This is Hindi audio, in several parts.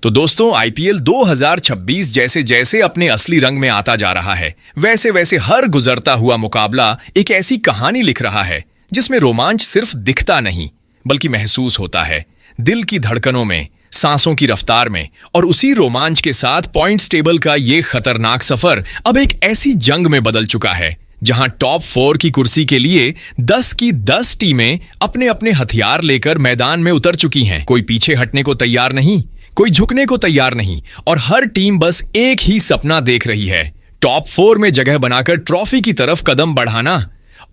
तो दोस्तों, आईपीएल 2026 जैसे जैसे अपने असली रंग में आता जा रहा है, वैसे वैसे हर गुजरता हुआ मुकाबला एक ऐसी कहानी लिख रहा है जिसमें रोमांच सिर्फ दिखता नहीं बल्कि महसूस होता है, दिल की धड़कनों में, सांसों की रफ्तार में। और उसी रोमांच के साथ पॉइंट्स टेबल का ये खतरनाक सफर अब एक ऐसी जंग में बदल चुका है जहां टॉप 4 की कुर्सी के लिए 10 की 10 टीमें अपने अपने हथियार लेकर मैदान में उतर चुकी हैं। कोई पीछे हटने को तैयार नहीं, कोई झुकने को तैयार नहीं, और हर टीम बस एक ही सपना देख रही है, टॉप 4 में जगह बनाकर ट्रॉफी की तरफ कदम बढ़ाना।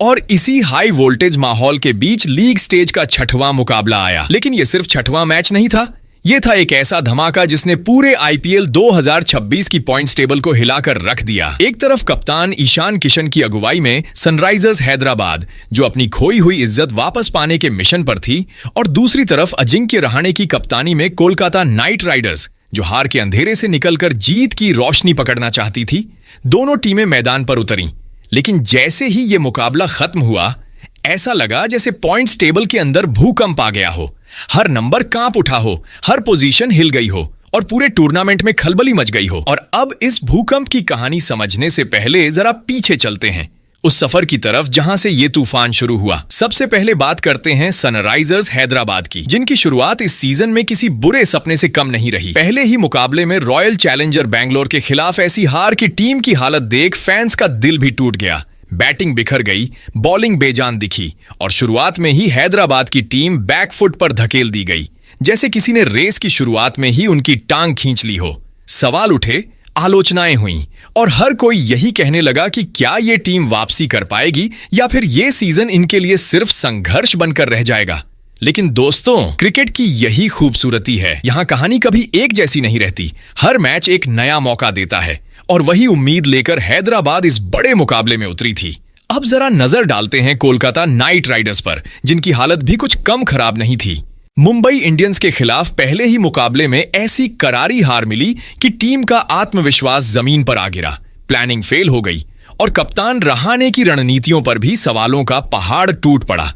और इसी हाई वोल्टेज माहौल के बीच लीग स्टेज का 6वां मुकाबला आया। लेकिन यह सिर्फ 6वां मैच नहीं था, यह था एक ऐसा धमाका जिसने पूरे आईपीएल 2026 की पॉइंट्स टेबल को हिलाकर रख दिया। एक तरफ कप्तान ईशान किशन की अगुवाई में सनराइजर्स हैदराबाद, जो अपनी खोई हुई इज्जत वापस पाने के मिशन पर थी, और दूसरी तरफ अजिंक्य रहाणे की कप्तानी में कोलकाता नाइट राइडर्स, जो हार के अंधेरे से निकलकर जीत की रोशनी पकड़ना चाहती थी। दोनों टीमें मैदान पर उतरी, लेकिन जैसे ही यह मुकाबला खत्म हुआ, ऐसा लगा जैसे पॉइंट्स टेबल के अंदर भूकंप आ गया हो। हर नंबर कांप उठा हो, हर पोजीशन हिल गई हो, और पूरे टूर्नामेंट में खलबली मच गई हो। और अब इस भूकंप की कहानी समझने से पहले जरा पीछे चलते हैं, उस सफर की तरफ जहां से ये तूफान शुरू हुआ। सबसे पहले बात करते हैं सनराइजर्स हैदराबाद की, जिनकी शुरुआत इस सीजन में किसी बुरे सपने से कम नहीं रही। पहले ही मुकाबले में रॉयल चैलेंजर बैंगलोर के खिलाफ ऐसी हार की टीम की हालत देख फैंस का दिल भी टूट गया। बैटिंग बिखर गई, बॉलिंग बेजान दिखी, और शुरुआत में ही हैदराबाद की टीम बैकफुट पर धकेल दी गई, जैसे किसी ने रेस की शुरुआत में ही उनकी टांग खींच ली हो। सवाल उठे, आलोचनाएं हुईं, और हर कोई यही कहने लगा कि क्या ये टीम वापसी कर पाएगी या फिर ये सीजन इनके लिए सिर्फ संघर्ष बनकर रह जाएगा। लेकिन दोस्तों, क्रिकेट की यही खूबसूरती है, यहां कहानी कभी एक जैसी नहीं रहती। हर मैच एक नया मौका देता है, और वही उम्मीद लेकर हैदराबाद इस बड़े मुकाबले में उतरी थी। अब जरा नजर डालते हैं कोलकाता नाइट राइडर्स पर, जिनकी हालत भी कुछ कम खराब नहीं थी। मुंबई इंडियंस के खिलाफ पहले ही मुकाबले में ऐसी करारी हार मिली कि टीम का आत्मविश्वास जमीन पर आ गिरा, प्लानिंग फेल हो गई, और कप्तान रहाणे की रणनीतियों पर भी सवालों का पहाड़ टूट पड़ा।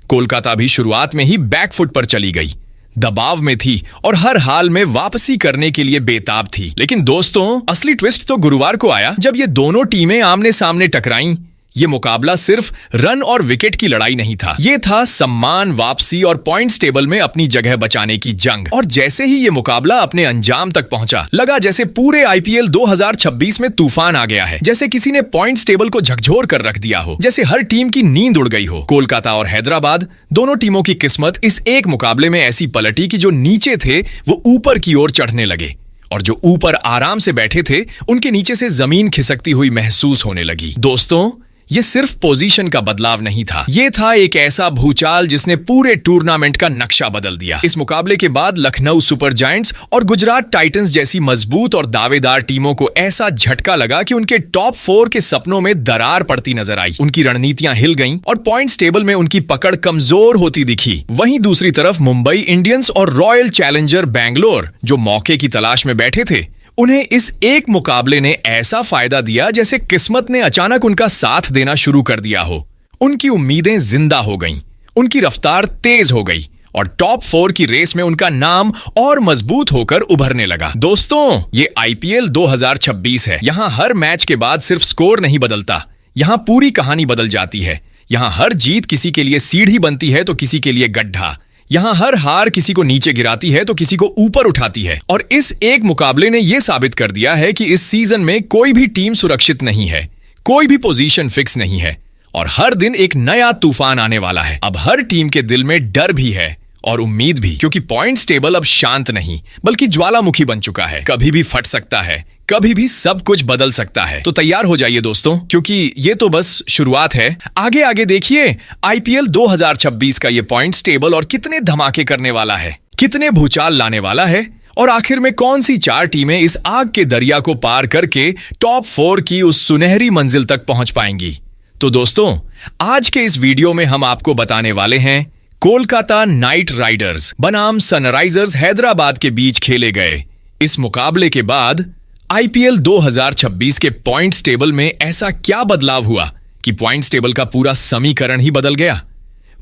कोलकाता भी शुरुआत में ही बैकफुट पर चली गई, दबाव में थी और हर हाल में वापसी करने के लिए बेताब थी। लेकिन दोस्तों, असली ट्विस्ट तो गुरुवार को आया, जब ये दोनों टीमें आमने सामने टकराईं। ये मुकाबला सिर्फ रन और विकेट की लड़ाई नहीं था, ये था सम्मान, वापसी और पॉइंट्स टेबल में अपनी जगह बचाने की जंग। और जैसे ही ये मुकाबला अपने अंजाम तक पहुंचा, लगा जैसे पूरे आईपीएल 2026 में तूफान आ गया है, जैसे किसी ने पॉइंट्स टेबल को झकझोर कर रख दिया हो, जैसे हर टीम की नींद उड़ गई हो। कोलकाता और हैदराबाद, दोनों टीमों की किस्मत इस एक मुकाबले में ऐसी पलटी कि जो नीचे थे वो ऊपर की ओर चढ़ने लगे, और जो ऊपर आराम से बैठे थे उनके नीचे से जमीन खिसकती हुई महसूस होने लगी। दोस्तों, ये सिर्फ पोजीशन का बदलाव नहीं था, ये था एक ऐसा भूचाल जिसने पूरे टूर्नामेंट का नक्शा बदल दिया। इस मुकाबले के बाद लखनऊ सुपर जायंट्स और गुजरात टाइटंस जैसी मजबूत और दावेदार टीमों को ऐसा झटका लगा कि उनके टॉप 4 के सपनों में दरार पड़ती नजर आई। उनकी रणनीतियां हिल गईं और पॉइंट्स टेबल में उनकी पकड़ कमजोर होती दिखी। वहीं दूसरी तरफ मुंबई इंडियंस और रॉयल चैलेंजर बैंगलोर, जो मौके की तलाश में बैठे थे, उन्हें इस एक मुकाबले ने ऐसा फायदा दिया जैसे किस्मत ने अचानक उनका साथ देना शुरू कर दिया हो। उनकी उम्मीदें जिंदा हो गईं, उनकी रफ्तार तेज हो गई, और टॉप 4 की रेस में उनका नाम और मजबूत होकर उभरने लगा। दोस्तों, ये आईपीएल 2026 है। यहां हर मैच के बाद सिर्फ स्कोर नहीं बदलता, यहां पूरी कहानी बदल जाती है। यहां हर जीत किसी के लिए सीढ़ी बनती है तो किसी के लिए गड्ढा। यहां हर हार किसी को नीचे गिराती है तो किसी को ऊपर उठाती है। और इस एक मुकाबले ने यह साबित कर दिया है कि इस सीजन में कोई भी टीम सुरक्षित नहीं है, कोई भी पोजीशन फिक्स नहीं है, और हर दिन एक नया तूफान आने वाला है। अब हर टीम के दिल में डर भी है और उम्मीद भी, क्योंकि पॉइंट्स टेबल अब शांत नहीं बल्कि ज्वालामुखी बन चुका है। कभी भी फट सकता है, कभी भी सब कुछ बदल सकता है। तो तैयार हो जाइए दोस्तों, क्योंकि ये तो बस शुरुआत है। आगे आगे देखिए आईपीएल 2026 का ये पॉइंट्स टेबल और कितने धमाके करने वाला है, कितने भूचाल लाने वाला है, और आखिर में कौन सी 4 टीमें इस आग के दरिया को पार करके टॉप 4 की उस सुनहरी मंजिल तक पहुंच पाएंगी। तो दोस्तों, आज के इस वीडियो में हम आपको बताने वाले हैं कोलकाता नाइट राइडर्स बनाम सनराइजर्स हैदराबाद के बीच खेले गए इस मुकाबले के बाद आईपीएल 2026 के पॉइंट्स टेबल में ऐसा क्या बदलाव हुआ कि पॉइंट्स टेबल का पूरा समीकरण ही बदल गया।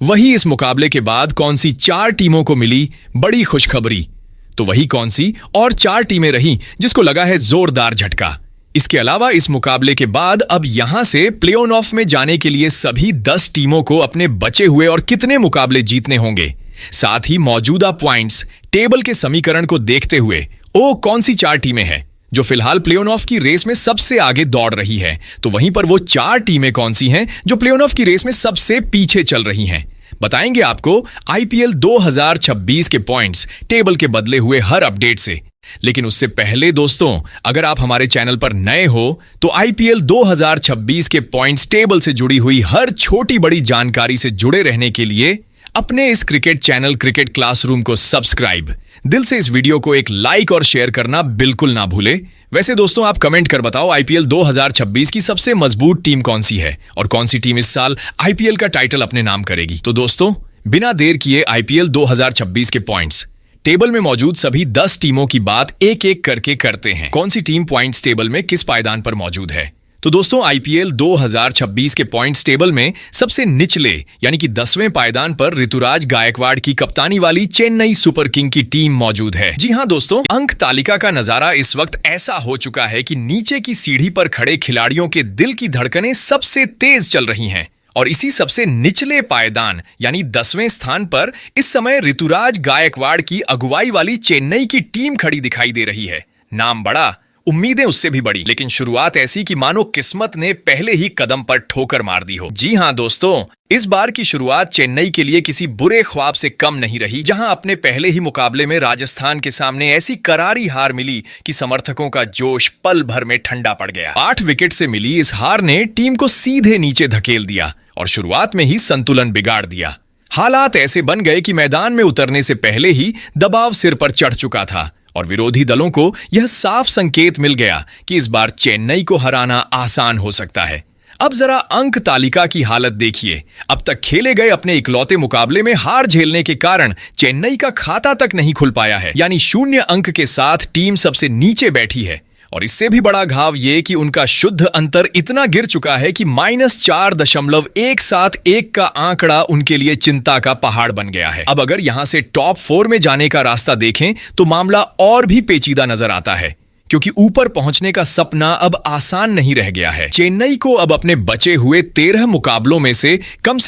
वही इस मुकाबले के बाद कौन सी 4 टीमों को मिली बड़ी खुशखबरी। तो वही कौन सी और 4 टीमें रही जिसको लगा है जोरदार झटका। इसके अलावा इस मुकाबले के बाद अब यहां से प्ले ऑफ में जाने के लिए सभी 10 टीमों को अपने बचे हुए और कितने मुकाबले जीतने होंगे, साथ ही मौजूदा पॉइंट्स टेबल के समीकरण को देखते हुए कौन सी 4 टीमें हैं जो फिलहाल प्ले ऑफ की रेस में सबसे आगे दौड़ रही है, तो वहीं पर वो 4 टीमें कौन सी हैं जो प्ले ऑफ की रेस में सबसे पीछे चल रही हैं। बताएंगे आपको आईपीएल 2026 के पॉइंट्स टेबल के बदले हुए हर अपडेट से। लेकिन उससे पहले दोस्तों, अगर आप हमारे चैनल पर नए हो तो आईपीएल 2026 के पॉइंट्स टेबल से जुड़ी हुई हर छोटी बड़ी जानकारी से जुड़े रहने के लिए अपने इस क्रिकेट चैनल क्रिकेट क्लासरूम को सब्सक्राइब, दिल से इस वीडियो को एक लाइक और शेयर करना बिल्कुल ना भूले। वैसे दोस्तों, आप कमेंट कर बताओ आईपीएल 2026 की सबसे मजबूत टीम कौन सी है और कौन सी टीम इस साल आईपीएल का टाइटल अपने नाम करेगी। तो दोस्तों, बिना देर किए आईपीएल 2026 के पॉइंट्स टेबल में मौजूद सभी 10 टीमों की बात एक एक करके करते हैं। कौन सी टीम पॉइंट्स टेबल में किस पायदान पर मौजूद है। तो दोस्तों, आईपीएल 2026 के पॉइंट्स टेबल में सबसे निचले यानी कि 10वें पायदान पर ऋतुराज गायकवाड़ की कप्तानी वाली चेन्नई सुपर किंग की टीम मौजूद है। जी हां दोस्तों, अंक तालिका का नजारा इस वक्त ऐसा हो चुका है कि नीचे की सीढ़ी पर खड़े खिलाड़ियों के दिल की धड़कनें सबसे तेज चल रही हैं और इसी सबसे निचले पायदान यानी 10वें स्थान पर इस समय ऋतुराज गायकवाड़ की अगुवाई वाली चेन्नई की टीम खड़ी दिखाई दे रही है। नाम बड़ा, उम्मीदें उससे भी बड़ी, लेकिन शुरुआत ऐसी कि मानो किस्मत ने पहले ही कदम पर ठोकर मार दी हो। जी हां दोस्तों, इस बार की शुरुआत चेन्नई के लिए किसी बुरे ख्वाब से कम नहीं रही, जहां अपने पहले ही मुकाबले में राजस्थान के सामने ऐसी करारी हार मिली कि समर्थकों का जोश पल भर में ठंडा पड़ गया। 8 विकेट से मिली इस हार ने टीम को सीधे नीचे धकेल दिया और शुरुआत में ही संतुलन बिगाड़ दिया। हालात ऐसे बन गए कि मैदान में उतरने से पहले ही दबाव सिर पर चढ़ चुका था और विरोधी दलों को यह साफ संकेत मिल गया कि इस बार चेन्नई को हराना आसान हो सकता है। अब जरा अंक तालिका की हालत देखिए। अब तक खेले गए अपने इकलौते मुकाबले में हार झेलने के कारण चेन्नई का खाता तक नहीं खुल पाया है, यानी 0 अंक के साथ टीम सबसे नीचे बैठी है। और इससे भी बड़ा घाव ये कि उनका शुद्ध अंतर इतना गिर चुका है कि -4.171 का आंकड़ा उनके लिए चिंता का पहाड़ बन गया है। अब अगर यहां से टॉप 4 में जाने का रास्ता देखें तो मामला और भी पेचीदा नजर आता है, क्योंकि ऊपर पहुंचने का सपना अब आसान नहीं रह गया है। चेन्नई को अब अपने बचे हुए 13 मुकाबलों में से कम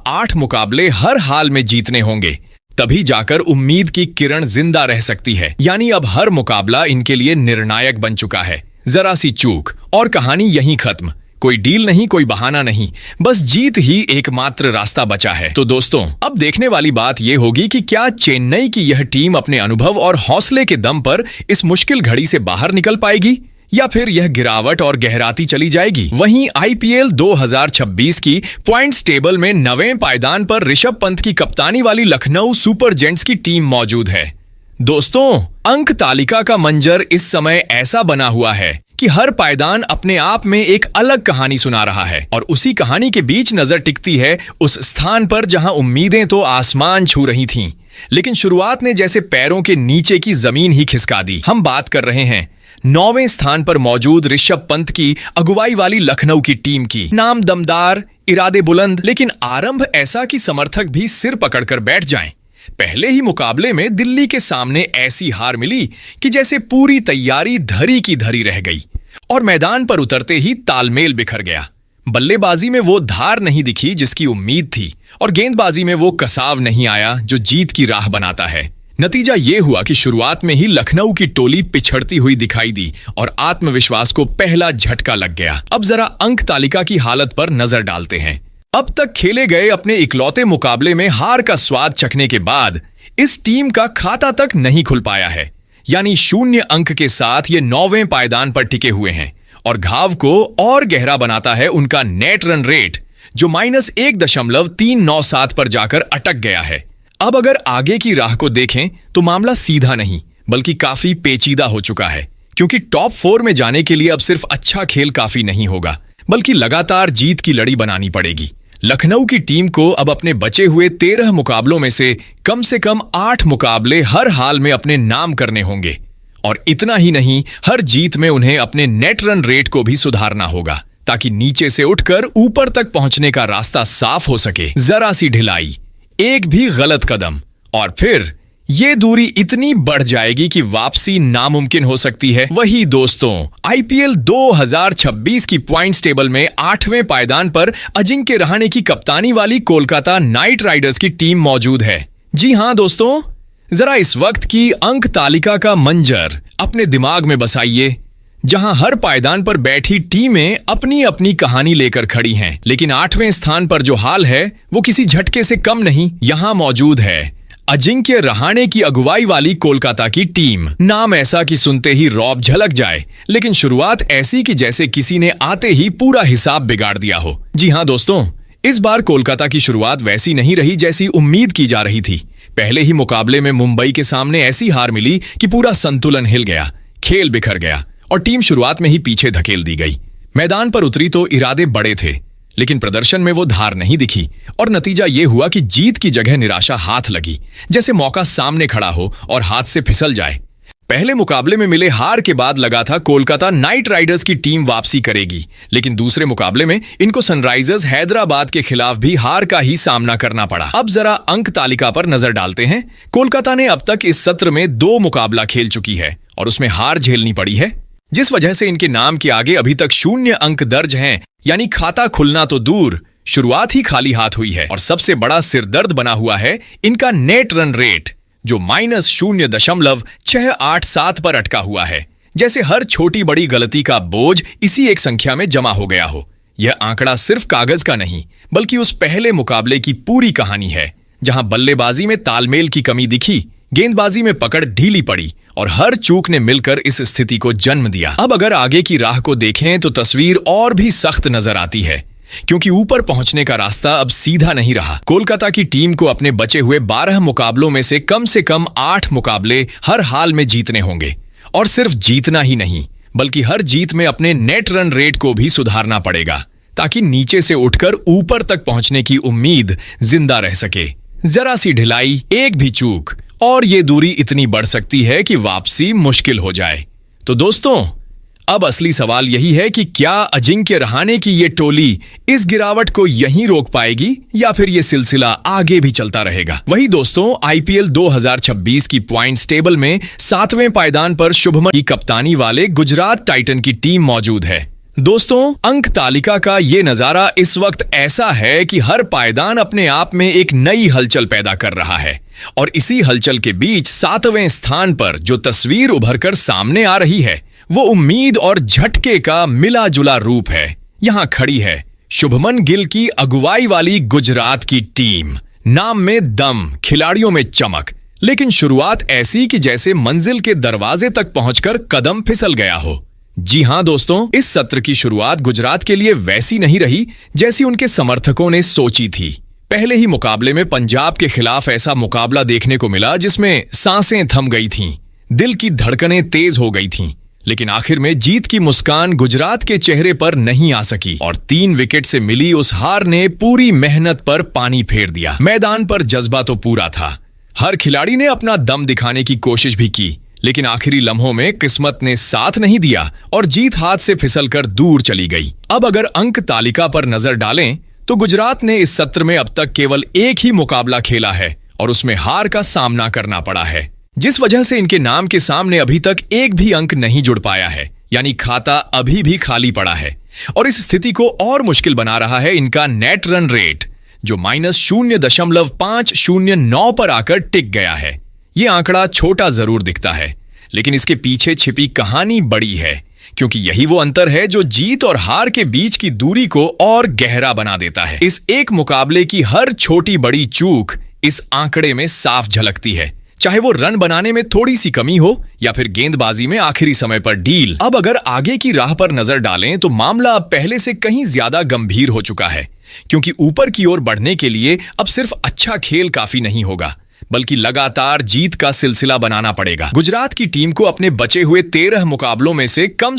8 मुकाबले हर हाल में जीतने होंगे, तभी जाकर उम्मीद की किरण जिंदा रह सकती है। यानी अब हर मुकाबला इनके लिए निर्णायक बन चुका है। जरा सी चूक और कहानी यहीं खत्म। कोई डील नहीं, कोई बहाना नहीं, बस जीत ही एकमात्र रास्ता बचा है। तो दोस्तों, अब देखने वाली बात यह होगी कि क्या चेन्नई की यह टीम अपने अनुभव और हौसले के दम पर इस मुश्किल घड़ी से बाहर निकल पाएगी या फिर यह गिरावट और गहराती चली जाएगी। वहीं आईपीएल 2026 की पॉइंट्स टेबल में 9वें पायदान पर ऋषभ पंत की कप्तानी वाली लखनऊ सुपर जेंट्स की टीम मौजूद है। दोस्तों, अंक तालिका का मंजर इस समय ऐसा बना हुआ है कि हर पायदान अपने आप में एक अलग कहानी सुना रहा है और उसी कहानी के बीच नजर टिकती है उस स्थान पर जहां उम्मीदें तो आसमान छू रही थीं, लेकिन शुरुआत ने जैसे पैरों के नीचे की जमीन ही खिसका दी। हम बात कर रहे हैं 9वें स्थान पर मौजूद ऋषभ पंत की अगुवाई वाली लखनऊ की टीम की। नाम दमदार, इरादे बुलंद, लेकिन आरंभ ऐसा कि समर्थक भी सिर पकड़कर बैठ जाएं। पहले ही मुकाबले में दिल्ली के सामने ऐसी हार मिली कि जैसे पूरी तैयारी धरी की धरी रह गई और मैदान पर उतरते ही तालमेल बिखर गया। बल्लेबाजी में वो धार नहीं दिखी जिसकी उम्मीद थी और गेंदबाजी में वो कसाव नहीं आया जो जीत की राह बनाता है। नतीजा ये हुआ कि शुरुआत में ही लखनऊ की टोली पिछड़ती हुई दिखाई दी और आत्मविश्वास को पहला झटका लग गया। अब जरा अंक तालिका की हालत पर नजर डालते हैं। अब तक खेले गए अपने इकलौते मुकाबले में हार का स्वाद चखने के बाद इस टीम का खाता तक नहीं खुल पाया है, यानी 0 अंक के साथ ये 9वें पायदान पर टिके हुए हैं और घाव को और गहरा बनाता है उनका नेट रन रेट जो -1.397 पर जाकर अटक गया है। अब अगर आगे की राह को देखें तो मामला सीधा नहीं बल्कि काफी पेचीदा हो चुका है, क्योंकि टॉप 4 में जाने के लिए अब सिर्फ अच्छा खेल काफी नहीं होगा बल्कि लगातार जीत की लड़ी बनानी पड़ेगी। लखनऊ की टीम को अब अपने बचे हुए 13 मुकाबलों में से कम 8 मुकाबले हर हाल में अपने नाम करने होंगे और इतना ही नहीं, हर जीत में उन्हें अपने नेट रन रेट को भी सुधारना होगा ताकि नीचे से उठकर ऊपर तक पहुंचने का रास्ता साफ हो सके। जरा सी ढिलाई, एक भी गलत कदम और फिर ये दूरी इतनी बढ़ जाएगी कि वापसी नामुमकिन हो सकती है। वही दोस्तों, आईपीएल 2026 की पॉइंट्स टेबल में 8वें पायदान पर अजिंक्य रहाणे की कप्तानी वाली कोलकाता नाइट राइडर्स की टीम मौजूद है। जी हां दोस्तों, जरा इस वक्त की अंक तालिका का मंजर अपने दिमाग में बसाइए, जहां हर पायदान पर बैठी टीमें अपनी अपनी कहानी लेकर खड़ी हैं। लेकिन 8वें स्थान पर जो हाल है वो किसी झटके से कम नहीं। यहां मौजूद है अजिंक्य रहाणे की अगुवाई वाली कोलकाता की टीम। नाम ऐसा कि सुनते ही रौब झलक जाए, लेकिन शुरुआत ऐसी कि जैसे किसी ने आते ही पूरा हिसाब बिगाड़ दिया हो। जी हां दोस्तों, इस बार कोलकाता की शुरुआत वैसी नहीं रही जैसी उम्मीद की जा रही थी। पहले ही मुकाबले में मुंबई के सामने ऐसी हार मिली कि पूरा संतुलन हिल गया, खेल बिखर गया और टीम शुरुआत में ही पीछे धकेल दी गई। मैदान पर उतरी तो इरादे बड़े थे, लेकिन प्रदर्शन में वो धार नहीं दिखी और नतीजा ये हुआ कि जीत की जगह निराशा हाथ लगी, जैसे मौका सामने खड़ा हो और हाथ से फिसल जाए। पहले मुकाबले में मिले हार के बाद लगा था कोलकाता नाइट राइडर्स की टीम वापसी करेगी, लेकिन दूसरे मुकाबले में इनको सनराइजर्स हैदराबाद के खिलाफ भी हार का ही सामना करना पड़ा। अब जरा अंक तालिका पर नजर डालते हैं। कोलकाता ने अब तक इस सत्र में 2 मुकाबला खेल चुकी है और उसमें हार झेलनी पड़ी है, जिस वजह से इनके नाम के आगे अभी तक 0 अंक दर्ज हैं, यानी खाता खुलना तो दूर, शुरुआत ही खाली हाथ हुई है। और सबसे बड़ा सिरदर्द बना हुआ है इनका नेट रन रेट, जो -0.687 पर अटका हुआ है, जैसे हर छोटी बड़ी गलती का बोझ इसी एक संख्या में जमा हो गया हो। यह आंकड़ा सिर्फ कागज का नहीं, बल्कि उस पहले मुकाबले की पूरी कहानी है, जहां बल्लेबाजी में तालमेल की कमी दिखी, गेंदबाजी में पकड़ ढीली पड़ी और हर चूक ने मिलकर इस स्थिति को जन्म दिया। अब अगर आगे की राह को देखें तो तस्वीर और भी सख्त नजर आती है, क्योंकि ऊपर पहुंचने का रास्ता अब सीधा नहीं रहा। कोलकाता की टीम को अपने बचे हुए 12 मुकाबलों में से कम 8 मुकाबले हर हाल में जीतने होंगे। और सिर्फ जीतना ही नहीं, बल्कि हर जीत में अपने नेट रन रेट को भी सुधारना पड़ेगा, ताकि नीचे से उठकर ऊपर तक पहुंचने की उम्मीद जिंदा रह सके। जरा सी ढिलाई, एक भी चूक और ये दूरी इतनी बढ़ सकती है कि वापसी मुश्किल हो जाए। तो दोस्तों, अब असली सवाल यही है कि क्या अजिंक्य रहाणे की ये टोली इस गिरावट को यहीं रोक पाएगी या फिर ये सिलसिला आगे भी चलता रहेगा। वही दोस्तों, आईपीएल 2026 की पॉइंट्स टेबल में 7वें पायदान पर शुभमन की कप्तानी वाले गुजरात टाइटन की टीम मौजूद है। दोस्तों, अंक तालिका का ये नजारा इस वक्त ऐसा है कि हर पायदान अपने आप में एक नई हलचल पैदा कर रहा है और इसी हलचल के बीच 7वें स्थान पर जो तस्वीर उभरकर सामने आ रही है वो उम्मीद और झटके का मिला जुला रूप है। यहां खड़ी है शुभमन गिल की अगुवाई वाली गुजरात की टीम। नाम में दम, खिलाड़ियों में चमक, लेकिन शुरुआत ऐसी कि जैसे मंजिल के दरवाजे तक पहुंचकर कदम फिसल गया हो। जी हां दोस्तों, इस सत्र की शुरुआत गुजरात के लिए वैसी नहीं रही जैसी उनके समर्थकों ने सोची थी। पहले ही मुकाबले में पंजाब के खिलाफ ऐसा मुकाबला देखने को मिला जिसमें सांसें थम गई थीं, दिल की धड़कनें तेज हो गई थीं, लेकिन आखिर में जीत की मुस्कान गुजरात के चेहरे पर नहीं आ सकी और 3 विकेट से मिली उस हार ने पूरी मेहनत पर पानी फेर दिया। मैदान पर जज्बा तो पूरा था, हर खिलाड़ी ने अपना दम दिखाने की कोशिश भी की, लेकिन आखिरी लम्हों में किस्मत ने साथ नहीं दिया और जीत हाथ से फिसलकर दूर चली गई। अब अगर अंक तालिका पर नजर डालें तो गुजरात ने इस सत्र में अब तक केवल एक ही मुकाबला खेला है और उसमें हार का सामना करना पड़ा है, जिस वजह से इनके नाम के सामने अभी तक एक भी अंक नहीं जुड़ पाया है, यानी खाता अभी भी खाली पड़ा है। और इस स्थिति को और मुश्किल बना रहा है इनका नेट रन रेट, जो -0.509 पर आकर टिक गया है। ये आंकड़ा छोटा जरूर दिखता है, लेकिन इसके पीछे छिपी कहानी बड़ी है, क्योंकि यही वो अंतर है जो जीत और हार के बीच की दूरी को और गहरा बना देता है। इस एक मुकाबले की हर छोटी बड़ी चूक इस आंकड़े में साफ झलकती है, चाहे वो रन बनाने में थोड़ी सी कमी हो या फिर गेंदबाजी में आखिरी समय पर डील। अब अगर आगे की राह पर नजर डालें तो मामला अब पहले से कहीं ज्यादा गंभीर हो चुका है, क्योंकि ऊपर की ओर बढ़ने के लिए अब सिर्फ अच्छा खेल काफी नहीं होगा, बल्कि लगातार जीत का सिलसिला बनाना पड़ेगा। गुजरात की टीम को अपने बचे हुए 13 मुकाबलों में से कम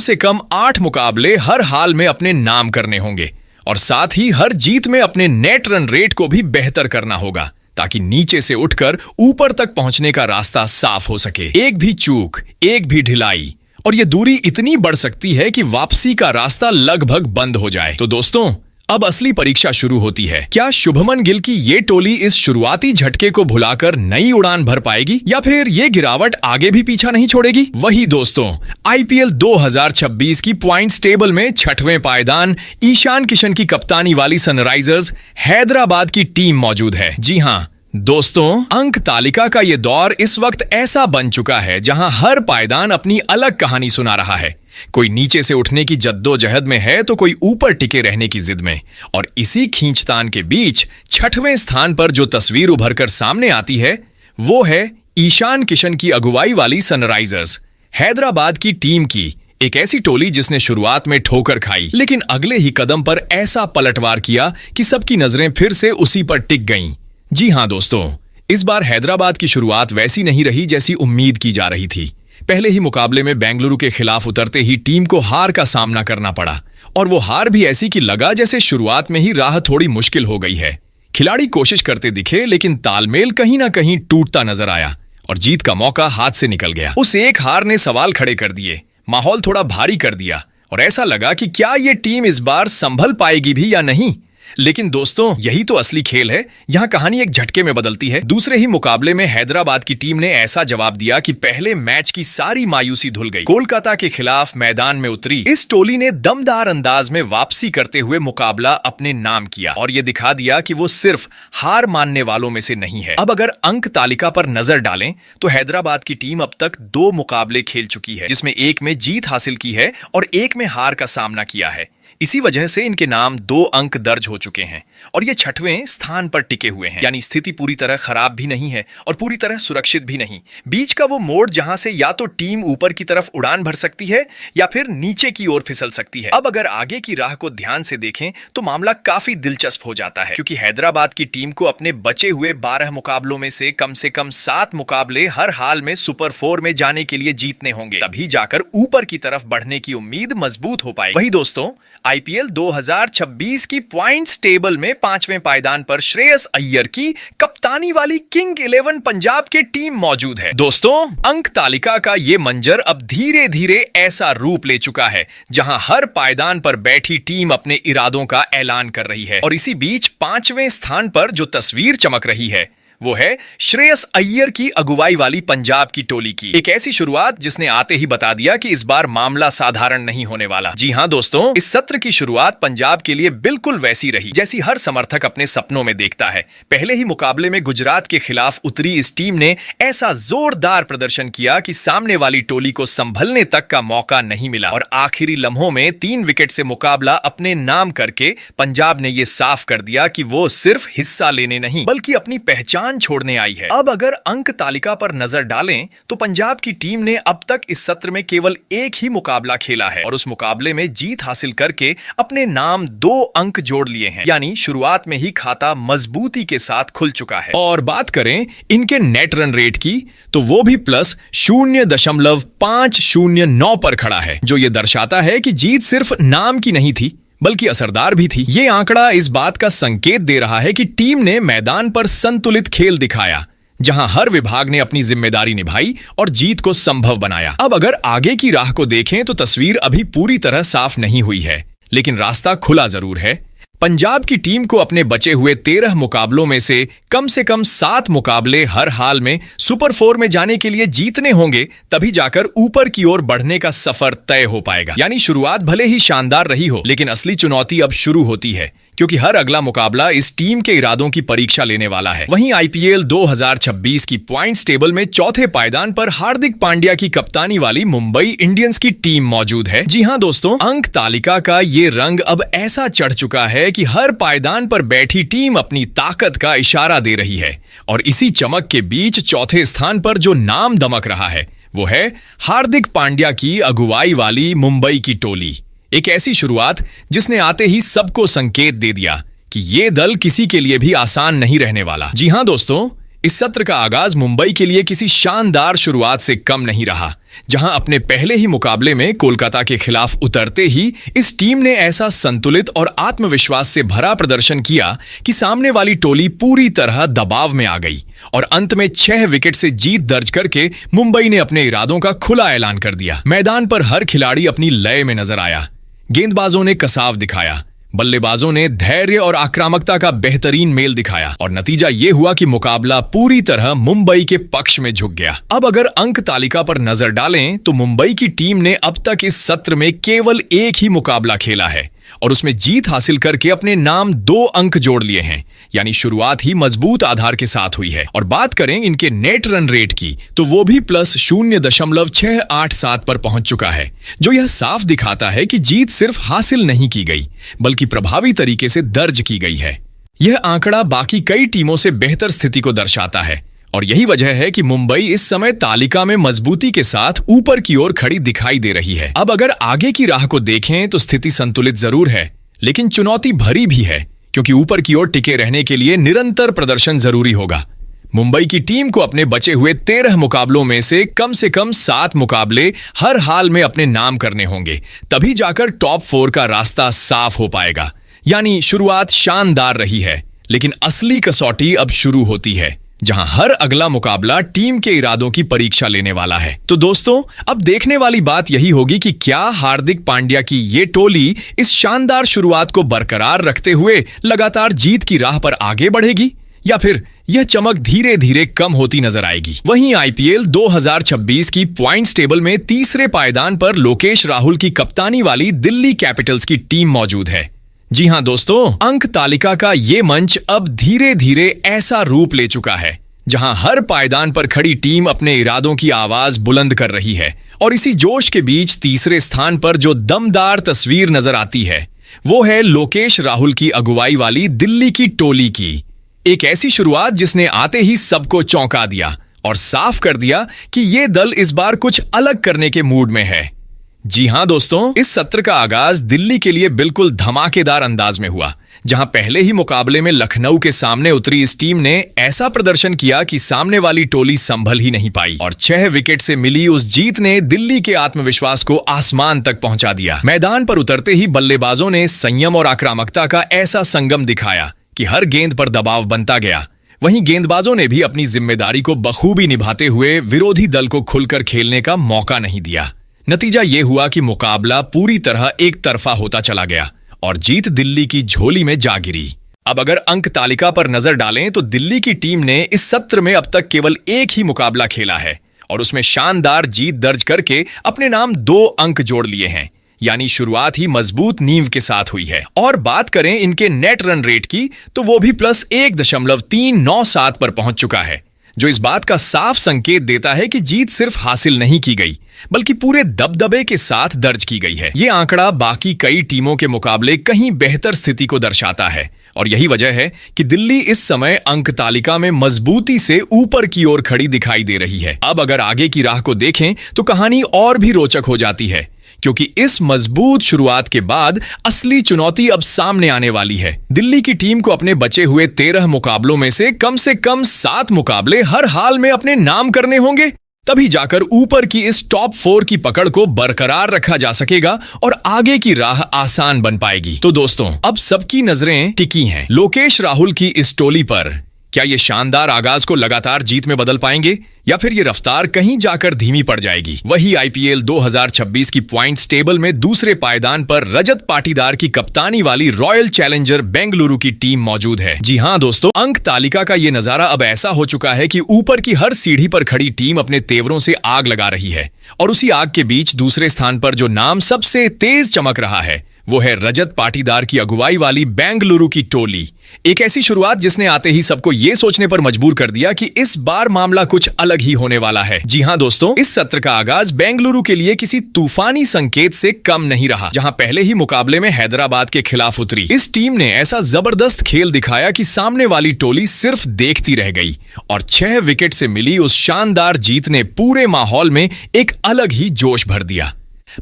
8 मुकाबले हर हाल में अपने नाम करने होंगे और साथ ही हर जीत में अपने नेट रन रेट को भी बेहतर करना होगा, ताकि नीचे से उठकर ऊपर तक पहुंचने का रास्ता साफ हो सके। एक भी चूक, एक भी ढिलाई और यह दूरी इतनी बढ़ सकती है कि वापसी का रास्ता लगभग बंद हो जाए। तो दोस्तों, अब असली परीक्षा शुरू होती है। क्या शुभमन गिल की ये टोली इस शुरुआती झटके को भुलाकर नई उड़ान भर पाएगी या फिर ये गिरावट आगे भी पीछा नहीं छोड़ेगी? वही दोस्तों, आईपीएल 2026 की पॉइंट्स टेबल में 6वें पायदान ईशान किशन की कप्तानी वाली सनराइजर्स हैदराबाद की टीम मौजूद है। जी हां दोस्तों, अंक तालिका का ये दौर इस वक्त ऐसा बन चुका है जहां हर पायदान अपनी अलग कहानी सुना रहा है। कोई नीचे से उठने की जद्दोजहद में है तो कोई ऊपर टिके रहने की जिद में। और इसी खींचतान के बीच 6वें स्थान पर जो तस्वीर उभर कर सामने आती है वो है ईशान किशन की अगुवाई वाली सनराइजर्स हैदराबाद की टीम की। एक ऐसी टोली जिसने शुरुआत में ठोकर खाई लेकिन अगले ही कदम पर ऐसा पलटवार किया कि सबकी नजरें फिर से उसी पर टिक गईं। जी हां दोस्तों, इस बार हैदराबाद की शुरुआत वैसी नहीं रही जैसी उम्मीद की जा रही थी। पहले ही मुकाबले में बेंगलुरु के खिलाफ उतरते ही टीम को हार का सामना करना पड़ा और वो हार भी ऐसी कि लगा जैसे शुरुआत में ही राह थोड़ी मुश्किल हो गई है। खिलाड़ी कोशिश करते दिखे लेकिन तालमेल कहीं ना कहीं टूटता नजर आया और जीत का मौका हाथ से निकल गया। उस एक हार ने सवाल खड़े कर दिए, माहौल थोड़ा भारी कर दिया और ऐसा लगा कि क्या ये टीम इस बार संभल पाएगी भी या नहीं। लेकिन दोस्तों, यही तो असली खेल है। यहां कहानी एक झटके में बदलती है। दूसरे ही मुकाबले में हैदराबाद की टीम ने ऐसा जवाब दिया कि पहले मैच की सारी मायूसी धुल गई। कोलकाता के खिलाफ मैदान में उतरी इस टोली ने दमदार अंदाज में वापसी करते हुए मुकाबला अपने नाम किया और यह दिखा दिया कि वो सिर्फ हार मानने वालों में से नहीं है। अब अगर अंक तालिका पर नजर डालें तो हैदराबाद की टीम अब तक 2 मुकाबले खेल चुकी है, जिसमें एक में जीत हासिल की है और एक में हार का सामना किया है। इसी वजह से इनके नाम 2 अंक दर्ज हो चुके हैं और ये 6वें स्थान पर टिके हुए हैं। यानी स्थिति पूरी तरह खराब भी नहीं है और पूरी तरह सुरक्षित भी नहीं। बीच का वो मोड़ जहां से या तो टीम ऊपर की तरफ उड़ान भर सकती है या फिर नीचे की ओर फिसल सकती है। अब अगर आगे की राह को ध्यान से देखें तो मामला काफी दिलचस्प हो जाता है, क्योंकि हैदराबाद की टीम को अपने बचे हुए 12 मुकाबलों में से कम 7 मुकाबले हर हाल में सुपर 4 में जाने के लिए जीतने होंगे, तभी जाकर ऊपर की तरफ बढ़ने की उम्मीद मजबूत हो पाएगी। वही दोस्तों, आईपीएल 2026 की पॉइंट्स टेबल में 5वें पायदान पर श्रेयस अय्यर की कप्तानी वाली किंग 11 पंजाब की टीम मौजूद है। दोस्तों, अंक तालिका का ये मंजर अब धीरे धीरे ऐसा रूप ले चुका है जहां हर पायदान पर बैठी टीम अपने इरादों का ऐलान कर रही है और इसी बीच 5वें स्थान पर जो तस्वीर चमक रही है वो है श्रेयस अय्यर की अगुवाई वाली पंजाब की टोली की। एक ऐसी शुरुआत जिसने आते ही बता दिया कि इस बार मामला साधारण नहीं होने वाला। जी हां दोस्तों, इस सत्र की शुरुआत पंजाब के लिए बिल्कुल वैसी रही जैसी हर समर्थक अपने सपनों में देखता है। पहले ही मुकाबले में गुजरात के खिलाफ उतरी इस टीम ने ऐसा जोरदार प्रदर्शन किया कि सामने वाली टोली को संभलने तक का मौका नहीं मिला और आखिरी लम्हों में 3 विकेट से मुकाबला अपने नाम करके पंजाब ने यह साफ कर दिया कि वो सिर्फ हिस्सा लेने नहीं बल्कि अपनी पहचान छोड़ने आई है। अब अगर अंक तालिका पर नजर डालें तो पंजाब की टीम ने अब तक इस सत्र में केवल एक ही मुकाबला खेला है और उस मुकाबले में जीत हासिल करके अपने नाम 2 अंक जोड़ लिए हैं। यानी शुरुआत में ही खाता मजबूती के साथ खुल चुका है। और बात करें इनके नेट रन रेट की तो वो भी प्लस 0.509 पर खड़ा है, जो ये दर्शाता है कि जीत सिर्फ नाम की नहीं थी बल्कि असरदार भी थी। ये आंकड़ा इस बात का संकेत दे रहा है कि टीम ने मैदान पर संतुलित खेल दिखाया, जहां हर विभाग ने अपनी जिम्मेदारी निभाई और जीत को संभव बनाया। अब अगर आगे की राह को देखें तो तस्वीर अभी पूरी तरह साफ नहीं हुई है, लेकिन रास्ता खुला जरूर है। पंजाब की टीम को अपने बचे हुए 13 मुकाबलों में से कम 7 मुकाबले हर हाल में सुपर 4 में जाने के लिए जीतने होंगे, तभी जाकर ऊपर की ओर बढ़ने का सफर तय हो पाएगा। यानी शुरुआत भले ही शानदार रही हो, लेकिन असली चुनौती अब शुरू होती है, क्योंकि हर अगला मुकाबला इस टीम के इरादों की परीक्षा लेने वाला है। वहीं आईपीएल 2026 की पॉइंट्स टेबल में 4थे पायदान पर हार्दिक पांड्या की कप्तानी वाली मुंबई इंडियंस की टीम मौजूद है। जी हां दोस्तों, अंक तालिका का ये रंग अब ऐसा चढ़ चुका है कि हर पायदान पर बैठी टीम अपनी ताकत का इशारा दे रही है और इसी चमक के बीच 4थे स्थान पर जो नाम दमक रहा है वो है हार्दिक पांड्या की अगुवाई वाली मुंबई की टोली। एक ऐसी शुरुआत जिसने आते ही सबको संकेत दे दिया कि ये दल किसी के लिए भी आसान नहीं रहने वाला। जी हां दोस्तों, इस सत्र का आगाज मुंबई के लिए किसी शानदार शुरुआत से कम नहीं रहा, जहां अपने पहले ही मुकाबले में कोलकाता के खिलाफ उतरते ही इस टीम ने ऐसा संतुलित और आत्मविश्वास से भरा प्रदर्शन किया कि सामने वाली टोली पूरी तरह दबाव में आ गई और अंत में 6 विकेट से जीत दर्ज करके मुंबई ने अपने इरादों का खुला ऐलान कर दिया। मैदान पर हर खिलाड़ी अपनी लय में नजर आया। गेंदबाजों ने कसाव दिखाया, बल्लेबाजों ने धैर्य और आक्रामकता का बेहतरीन मेल दिखाया और नतीजा ये हुआ कि मुकाबला पूरी तरह मुंबई के पक्ष में झुक गया। अब अगर अंक तालिका पर नजर डालें तो मुंबई की टीम ने अब तक इस सत्र में केवल एक ही मुकाबला खेला है और उसमें जीत हासिल करके अपने नाम 2 अंक जोड़ लिए हैं, यानी शुरुआत ही मजबूत आधार के साथ हुई है। और बात करें इनके नेट रन रेट की तो वो भी +0.687 पर पहुंच चुका है, जो यह साफ दिखाता है कि जीत सिर्फ हासिल नहीं की गई बल्कि प्रभावी तरीके से दर्ज की गई है। यह आंकड़ा बाकी कई टीमों से बेहतर स्थिति को दर्शाता है और यही वजह है कि मुंबई इस समय तालिका में मजबूती के साथ ऊपर की ओर खड़ी दिखाई दे रही है। अब अगर आगे की राह को देखें तो स्थिति संतुलित जरूर है, लेकिन चुनौती भरी भी है, क्योंकि ऊपर की ओर टिके रहने के लिए निरंतर प्रदर्शन जरूरी होगा। मुंबई की टीम को अपने बचे हुए 13 मुकाबलों में से कम 7 मुकाबले हर हाल में अपने नाम करने होंगे, तभी जाकर टॉप 4 का रास्ता साफ हो पाएगा। यानी शुरुआत शानदार रही है, लेकिन असली कसौटी अब शुरू होती है, जहां हर अगला मुकाबला टीम के इरादों की परीक्षा लेने वाला है। तो दोस्तों, अब देखने वाली बात यही होगी कि क्या हार्दिक पांड्या की ये टोली इस शानदार शुरुआत को बरकरार रखते हुए लगातार जीत की राह पर आगे बढ़ेगी या फिर यह चमक धीरे धीरे कम होती नजर आएगी। वहीं आईपीएल 2026 की पॉइंट्स टेबल में तीसरे पायदान पर लोकेश राहुल की कप्तानी वाली दिल्ली कैपिटल्स की टीम मौजूद है। जी हां दोस्तों, अंक तालिका का ये मंच अब धीरे धीरे ऐसा रूप ले चुका है जहां हर पायदान पर खड़ी टीम अपने इरादों की आवाज बुलंद कर रही है। और इसी जोश के बीच तीसरे स्थान पर जो दमदार तस्वीर नजर आती है वो है लोकेश राहुल की अगुवाई वाली दिल्ली की टोली की। एक ऐसी शुरुआत जिसने आते ही सबको चौंका दिया और साफ कर दिया कि ये दल इस बार कुछ अलग करने के मूड में है। जी हां दोस्तों, इस सत्र का आगाज दिल्ली के लिए बिल्कुल धमाकेदार अंदाज में हुआ, जहां पहले ही मुकाबले में लखनऊ के सामने उतरी इस टीम ने ऐसा प्रदर्शन किया कि सामने वाली टोली संभल ही नहीं पाई और 6 विकेट से मिली उस जीत ने दिल्ली के आत्मविश्वास को आसमान तक पहुंचा दिया। मैदान पर उतरते ही बल्लेबाजों ने संयम और आक्रामकता का ऐसा संगम दिखाया कि हर गेंद पर दबाव बनता गया। वहीं गेंदबाजों ने भी अपनी जिम्मेदारी को बखूबी निभाते हुए विरोधी दल को खुलकर खेलने का मौका नहीं दिया। नतीजा ये हुआ कि मुकाबला पूरी तरह एक तरफा होता चला गया और जीत दिल्ली की झोली में जा गिरी। अब अगर अंक तालिका पर नजर डालें तो दिल्ली की टीम ने इस सत्र में अब तक केवल एक ही मुकाबला खेला है और उसमें शानदार जीत दर्ज करके अपने नाम 2 अंक जोड़ लिए हैं, यानी शुरुआत ही मजबूत नींव के साथ हुई है। और बात करें इनके नेट रन रेट की तो वो भी +1.397 पर पहुंच चुका है, जो इस बात का साफ संकेत देता है कि जीत सिर्फ हासिल नहीं की गई बल्कि पूरे दबदबे के साथ दर्ज की गई है। ये आंकड़ा बाकी कई टीमों के मुकाबले कहीं बेहतर स्थिति को दर्शाता है और यही वजह है कि दिल्ली इस समय अंक तालिका में मजबूती से ऊपर की ओर खड़ी दिखाई दे रही है। अब अगर आगे की राह को देखें तो कहानी और भी रोचक हो जाती है, क्योंकि इस मजबूत शुरुआत के बाद असली चुनौती अब सामने आने वाली है। दिल्ली की टीम को अपने बचे हुए 13 मुकाबलों में से कम 7 मुकाबले हर हाल में अपने नाम करने होंगे, तभी जाकर ऊपर की इस टॉप 4 की पकड़ को बरकरार रखा जा सकेगा और आगे की राह आसान बन पाएगी। तो दोस्तों, अब सबकी नजरें टिकी हैं लोकेश राहुल की इस टोली पर। क्या ये शानदार आगाज को लगातार जीत में बदल पाएंगे या फिर ये रफ्तार कहीं जाकर धीमी पड़ जाएगी? वही आईपीएल 2026 की पॉइंट्स टेबल में दूसरे पायदान पर रजत पाटीदार की कप्तानी वाली रॉयल चैलेंजर बेंगलुरु की टीम मौजूद है। जी हां दोस्तों, अंक तालिका का ये नजारा अब ऐसा हो चुका है कि ऊपर की हर सीढ़ी पर खड़ी टीम अपने तेवरों से आग लगा रही है और उसी आग के बीच दूसरे स्थान पर जो नाम सबसे तेज चमक रहा है वो है रजत पाटीदार की अगुवाई वाली बेंगलुरु की टोली। एक ऐसी शुरुआत जिसने आते ही सबको ये सोचने पर मजबूर कर दिया कि इस बार मामला कुछ अलग ही होने वाला है। जी हां दोस्तों, इस सत्र का आगाज बेंगलुरु के लिए किसी तूफानी संकेत से कम नहीं रहा। जहां पहले ही मुकाबले में हैदराबाद के खिलाफ उतरी इस टीम ने ऐसा जबरदस्त खेल दिखाया कि सामने वाली टोली सिर्फ देखती रह गई और 6 विकेट से मिली उस शानदार जीत ने पूरे माहौल में एक अलग ही जोश भर दिया।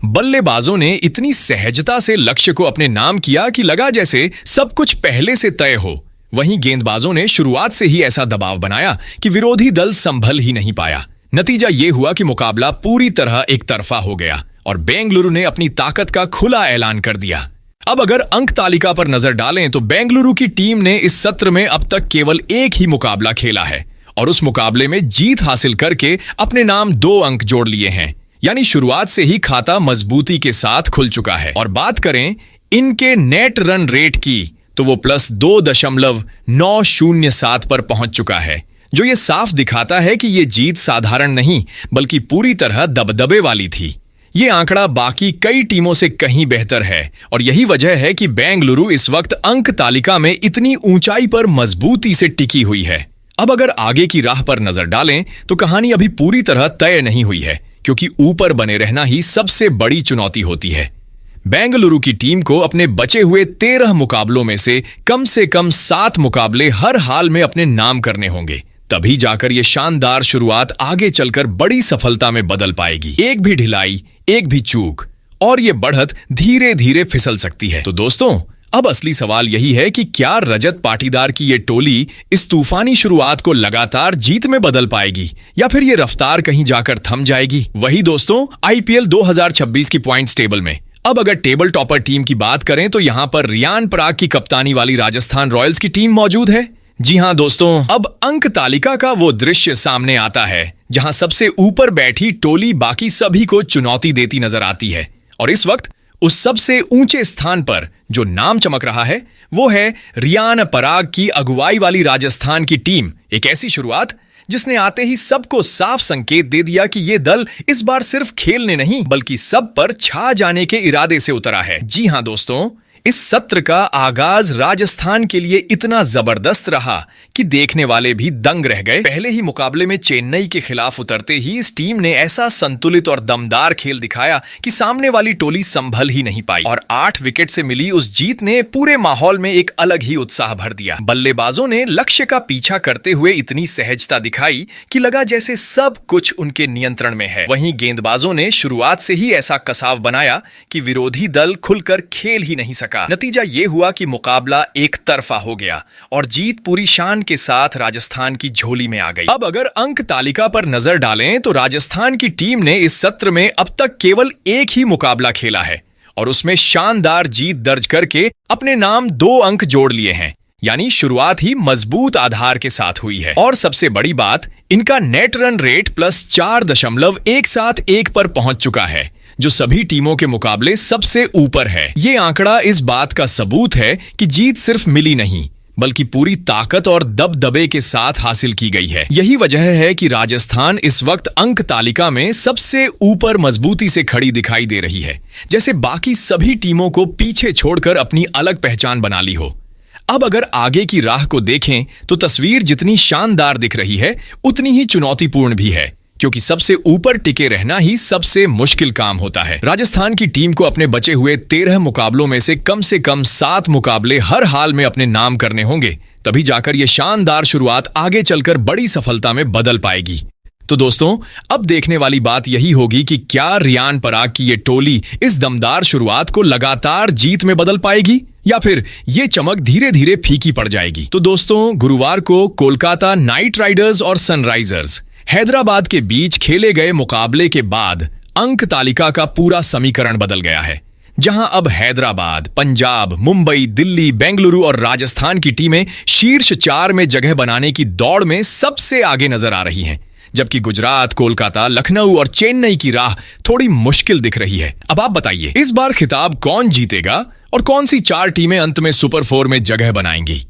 बल्लेबाजों ने इतनी सहजता से लक्ष्य को अपने नाम किया कि लगा जैसे सब कुछ पहले से तय हो। वहीं गेंदबाजों ने शुरुआत से ही ऐसा दबाव बनाया कि विरोधी दल संभल ही नहीं पाया। नतीजा ये हुआ कि मुकाबला पूरी तरह एक तरफा हो गया और बेंगलुरु ने अपनी ताकत का खुला ऐलान कर दिया। अब अगर अंक तालिका पर नजर डालें तो बेंगलुरु की टीम ने इस सत्र में अब तक केवल एक ही मुकाबला खेला है और उस मुकाबले में जीत हासिल करके अपने नाम 2 अंक जोड़ लिए हैं, यानी शुरुआत से ही खाता मजबूती के साथ खुल चुका है। और बात करें इनके नेट रन रेट की तो वो प्लस 2.907 पर पहुंच चुका है, जो ये साफ दिखाता है कि ये जीत साधारण नहीं बल्कि पूरी तरह दबदबे वाली थी। ये आंकड़ा बाकी कई टीमों से कहीं बेहतर है और यही वजह है कि बेंगलुरु इस वक्त अंक तालिका में इतनी ऊंचाई पर मजबूती से टिकी हुई है। अब अगर आगे की राह पर नजर डालें तो कहानी अभी पूरी तरह तय नहीं हुई है, क्योंकि ऊपर बने रहना ही सबसे बड़ी चुनौती होती है। बेंगलुरु की टीम को अपने बचे हुए 13 मुकाबलों में से कम 7 मुकाबले हर हाल में अपने नाम करने होंगे, तभी जाकर ये शानदार शुरुआत आगे चलकर बड़ी सफलता में बदल पाएगी। एक भी ढिलाई, एक भी चूक और ये बढ़त धीरे धीरे फिसल सकती है। तो दोस्तों, अब असली सवाल यही है कि क्या रजत पाटीदार की ये टोली इस तूफानी शुरुआत को लगातार जीत में बदल पाएगी या फिर ये रफ्तार कहीं जाकर थम जाएगी। वही दोस्तों, आईपीएल 2026 की पॉइंट्स टेबल में अब अगर टेबल टॉपर टीम की बात करें तो यहां पर रियान पराग की कप्तानी वाली राजस्थान रॉयल्स की टीम मौजूद है। जी हां दोस्तों, अब अंक तालिका का वो दृश्य सामने आता है जहां सबसे ऊपर बैठी टोली बाकी सभी को चुनौती देती नजर आती है। और इस वक्त उस सबसे ऊंचे स्थान पर जो नाम चमक रहा है वो है रियान पराग की अगुवाई वाली राजस्थान की टीम। एक ऐसी शुरुआत जिसने आते ही सबको साफ संकेत दे दिया कि ये दल इस बार सिर्फ खेलने नहीं बल्कि सब पर छा जाने के इरादे से उतरा है। जी हां दोस्तों, इस सत्र का आगाज राजस्थान के लिए इतना जबरदस्त रहा कि देखने वाले भी दंग रह गए। पहले ही मुकाबले में चेन्नई के खिलाफ उतरते ही इस टीम ने ऐसा संतुलित और दमदार खेल दिखाया कि सामने वाली टोली संभल ही नहीं पाई और 8 विकेट से मिली उस जीत ने पूरे माहौल में एक अलग ही उत्साह भर दिया। बल्लेबाजों ने लक्ष्य का पीछा करते हुए इतनी सहजता दिखाई कि लगा जैसे सब कुछ उनके नियंत्रण में है। वहीं गेंदबाजों ने शुरुआत से ही ऐसा कसाव बनाया कि विरोधी दल खुलकर खेल ही नहीं सका। नतीजा ये हुआ कि मुकाबला एक तरफा हो गया और जीत पूरी शान के साथ राजस्थान की झोली में आ गई। अब अगर अंक तालिका पर नजर डालें तो राजस्थान की टीम ने इस सत्र में अब तक केवल एक ही मुकाबला खेला है और उसमें शानदार जीत दर्ज करके अपने नाम 2 अंक जोड़ लिए हैं, यानी शुरुआत ही मजबूत आधार के साथ हुई है। और सबसे बड़ी बात, इनका नेट रन रेट प्लस 4.171 पर पहुंच चुका है, जो सभी टीमों के मुकाबले सबसे ऊपर है। ये आंकड़ा इस बात का सबूत है कि जीत सिर्फ मिली नहीं बल्कि पूरी ताकत और दबदबे के साथ हासिल की गई है। यही वजह है कि राजस्थान इस वक्त अंक तालिका में सबसे ऊपर मजबूती से खड़ी दिखाई दे रही है, जैसे बाकी सभी टीमों को पीछे छोड़कर अपनी अलग पहचान बना ली हो। अब अगर आगे की राह को देखें तो तस्वीर जितनी शानदार दिख रही है उतनी ही चुनौतीपूर्ण भी है, क्योंकि सबसे ऊपर टिके रहना ही सबसे मुश्किल काम होता है। राजस्थान की टीम को अपने बचे हुए 13 मुकाबलों में से कम 7 मुकाबले हर हाल में अपने नाम करने होंगे, तभी जाकर यह शानदार शुरुआत आगे चलकर बड़ी सफलता में बदल पाएगी। तो दोस्तों, अब देखने वाली बात यही होगी कि क्या रियान पराग की ये टोली इस दमदार शुरुआत को लगातार जीत में बदल पाएगी या फिर ये चमक धीरे धीरे फीकी पड़ जाएगी। तो दोस्तों, गुरुवार को कोलकाता नाइट राइडर्स और सनराइजर्स हैदराबाद के बीच खेले गए मुकाबले के बाद अंक तालिका का पूरा समीकरण बदल गया है, जहां अब हैदराबाद, पंजाब, मुंबई, दिल्ली, बेंगलुरु और राजस्थान की टीमें शीर्ष 4 में जगह बनाने की दौड़ में सबसे आगे नजर आ रही हैं, जबकि गुजरात, कोलकाता, लखनऊ और चेन्नई की राह थोड़ी मुश्किल दिख रही है। अब आप बताइए, इस बार खिताब कौन जीतेगा और कौन सी 4 टीमें अंत में सुपर 4 में जगह बनाएंगी?